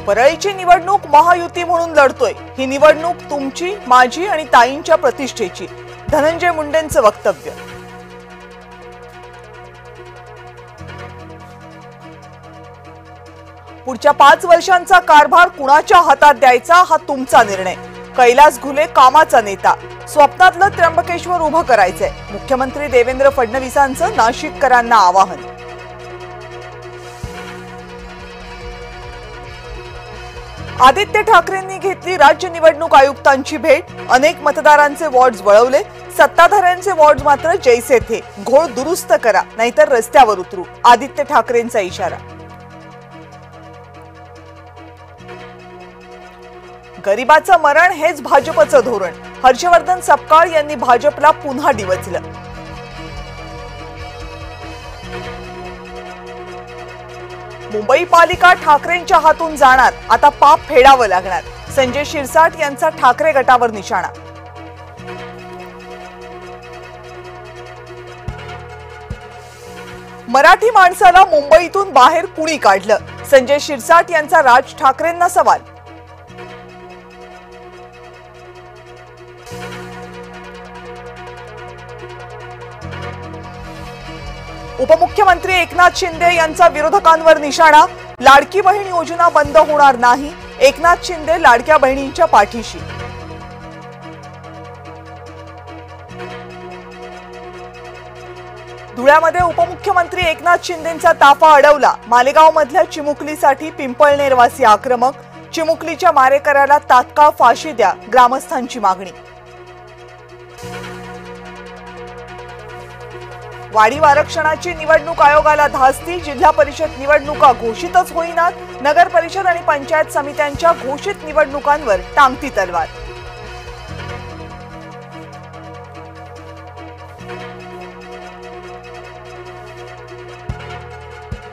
परळीची निवडणूक महायुती म्हणून लढतोय। ही निवडणूक तुमची, माझी आणि ताईंच्या प्रतिष्ठेची, धनंजय मुंडेंचं वक्तव्य। पुढच्या 5 वर्षांचा कारभार कुणाच्या हातात द्यायचा हा तुमचा निर्णय। कैलास घुले कामाचा नेता, स्वप्नातलं त्र्यंबकेश्वर उभं करायचंय, मुख्यमंत्री देवेंद्र फडणवीसांचं नाशिककरांना आवाहन। आदित्य ठाकरेंनी घेतली राज्य निवडणूक आयुक्तांची भेट, अनेक मतदारांचे वॉर्ड्स वळवले, सत्ताधाऱ्यांचे वॉर्ड्स मात्र जैसे थे। घोळ दुरुस्त करा नाहीतर रस्त्यावर उतरू, आदित्य ठाकरेंचा इशारा। गरिबाचं मरण हेच भाजपचं धोरण, हर्षवर्धन सपकाळ यांनी भाजपला पुन्हा डिवचलं। मुंबई पालिका ठाकरेंच्या हातून जाणार, आता पाप फेडावं लागणार, संजय शिरसाट यांचा ठाकरे गटावर निशाणा। मराठी माणसाला मुंबईतून बाहेर कुणी काढलं, संजय शिरसाट यांचा राज ठाकरेंना सवाल। उपमुख्यमंत्री एकनाथ शिंदे यांचा विरोधकांवर निशाणा, लाडकी बहीण योजना बंद होणार नाही, एकनाथ शिंदे लाडक्या बहिणींच्या पाठीशी। धुळ्यामध्ये उपमुख्यमंत्री एकनाथ शिंदेंचा ताफा अडवला, मालेगाव मधल्या चिमुकलीसाठी पिंपळनेरवासी आक्रमक, चिमुकलीच्या मारेकऱ्याला तात्काळ फाशी द्या, ग्रामस्थांची मागणी। वाढीव आरक्षणाची निवडणूक आयोगाला धास्ती, जिल्हा परिषद निवडणुका घोषितच होईनात, नगर परिषद आणि पंचायत समित्यांच्या घोषित निवडणुकांवर टांगती तलवार।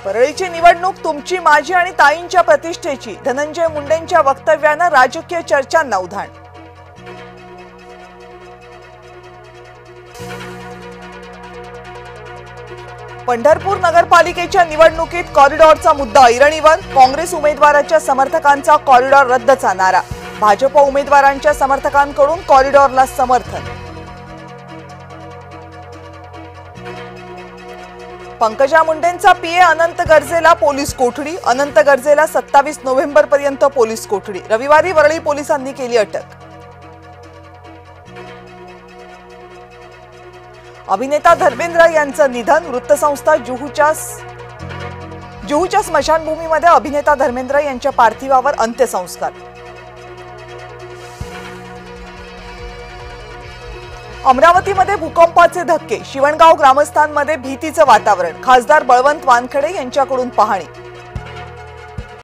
परळीची निवडणूक तुमची, माझी आणि ताईंच्या प्रतिष्ठेची, धनंजय मुंडेंच्या वक्तव्यानं राजकीय चर्चांना उधाण। पंढरपूर नगरपालिकेच्या निवडणुकीत कॉरिडॉरचा मुद्दा ऐरणीवर, काँग्रेस उमेदवाराच्या समर्थकांचा कॉरिडॉर रद्दचा नारा, भाजप उमेदवारांच्या समर्थकांकडून कॉरिडॉरला समर्थन। पंकजा मुंडेंचा पीए अनंत गर्जेला पोलीस कोठडी, अनंत गर्जेला 27 नोव्हेंबर पर्यंत पोलीस कोठडी, रविवारी वरळी पोलिसांनी केली अटक। अभिनेता धर्मेंद्र यांचं निधन, वृत्तसंस्था जुहूच्या स्मशानभूमीमध्ये अभिनेता धर्मेंद्र यांच्या पार्थिवावर अंत्यसंस्कार। अमरावतीमध्ये भूकंपाचे धक्के, शिवणगाव ग्रामस्थांमध्ये भीतीचं वातावरण, खासदार बळवंत वानखेडे यांच्याकडून पाहणी।